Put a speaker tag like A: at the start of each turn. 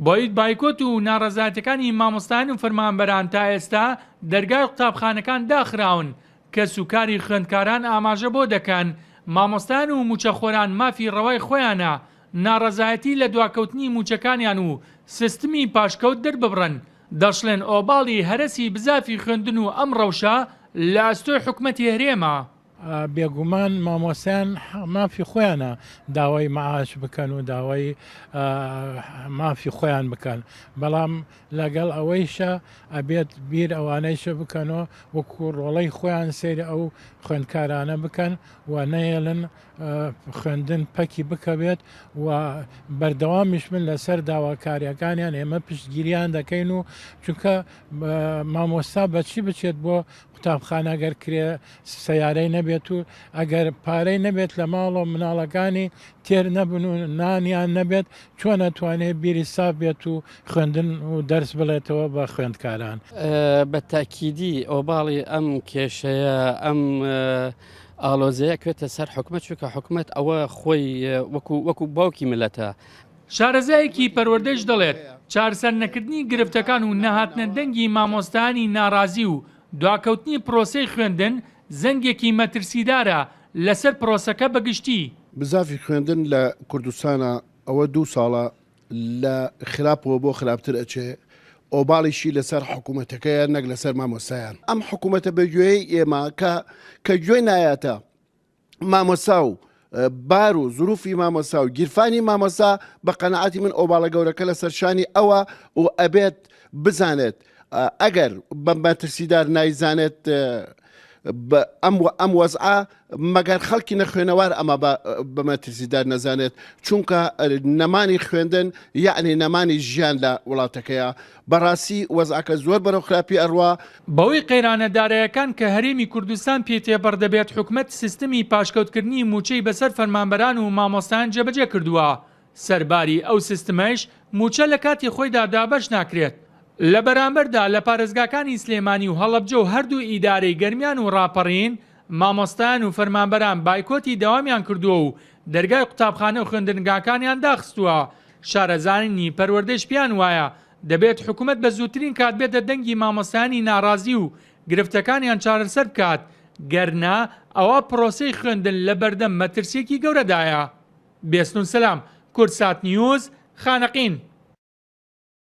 A: بۆی بایکۆت و ناڕەزایەتەکانی مامۆستایان و فەرمانبەران تا ئێستا دەرگای قوتابخانەکان داخراون کە سوکاری خوێندکاران ئاماژە بۆ دەکەن مامۆستایان و موچەخۆران مافی ڕەوای خۆیانە ناڕەزایەتی لە دواکەوتنی موچەکانیان و سیستمی پاشکەوت دەرببڕن دەشڵێن ئۆباڵی هەرەسی بزافی خوێندن و ئەم ڕەوشە لە ئەستۆی حکومەتی هەرێمە.
B: بێگومان مامۆسیان مافی خۆیانە داوای مەعاش بکەن و داوای مافی خۆیان بکەن بەڵام لەگەڵ ئەوەیشە ئەبێت بیر ئەوانەیشە بکەنەوە وەکو ڕۆڵەی خۆیان سێری ئەو خوێندکارانە بکەن و نەیەڵن خوێندن پەکی بکەبێت و بەردەوامیش من لەسەر داواکاریەکانیان ئێمە پشتگیریان دەکەین و چونکە مامۆستا بەچی بچێت بۆ قوتابخانەگەر کرێ سەیارەی نەبێت و ئەگەر پارەی نەبێت لە ماڵەوە مناڵەکانی تێر نەبن و نانیان نەبێت چۆن نەتوانێت بیری ساف بێت و خوێندن و دەرس بڵێتەوە بە خوێندکاران.
C: بە تاکیدی ئۆباڵی ئەم کێشەیە ئەم ئالۆزەیە کوێتە سەر حکومەت چونکە حکومەت ئەوە خۆی وەکو باوکی ملەتە.
A: شارەزایەکی پەروەردەش دەڵێت چارەسەر نەکردنی گرفتەکان و نەهاتنە دەنگی مامۆستایانی ناڕازی و دواکەوتنی پرۆسەی خوێندن زەنگێکی مەترسیدارە لەسەر پرۆسەکە بەگشتی.
D: بزافی خوێندن لە کوردستانە ئەوە 2 ساڵە لە خراپەوە بۆ خراپتر ئەچێ ئۆباڵیشی لەسەر حکوومەتەکەیە نەک لەسەر مامۆسایان ئەم حکوومەتە بەگوێی ئێمە کە گوێ نایەتە مامۆسا و بار و زروفی مامۆسا و گیرفانی مامۆسا بە قەنەعەتی من ئۆباڵە گەورەکە لە سەرشانی ئەوە و ئەبێت بزانێت ئەگەر بە مەترسیدار نایزانێت ئەم وەزعە مەگەر خەڵکی نەخوێنەوار ئەمە بە مەترسیدار نەزانێت چونکە نەمانی خوێندن یعنی نەمانی ژیان لە وڵاتەکەیە بەڕاستی وەزعەکە زۆر بەرەو خراپی ئەڕوا.
A: بەوەی قەیرانەدارەیەکان کە هەرێمی کوردستان پێتێبەر دەبێت حکومەت سیستمی پاشکەوتکردنی موچەی بەسەر فەرمانبەران و مامۆستایان جێبەجێ کردووە سەرباری ئەو سیستمەش موچە لە کاتی خۆیدا دابەش ناکرێت. لە بەرامبەردا لە پارێزگاکانی سلێمانی و هەڵەبجە و هەردوو ئیدارەی گەرمیان و ڕاپەڕین مامۆستایان و فەرمانبەران بایکۆتی داوامیان کردووە و دەرگای قوتابخانە و خوێندنگاکانیان داخستووە. شارەزانانی پەروەردەش پیان وایە دەبێت حکومەت بە زووترین کات بێتە دەنگی مامۆستایانی ناڕازی و گرفتەکانیان چارەسەر بکات گەرنا ئەوە پرۆسەی خوێندن لە بەردەم مەترسیەکی گەورەدایە. بێستون سەلام، کورسات نیوز، خانەقین.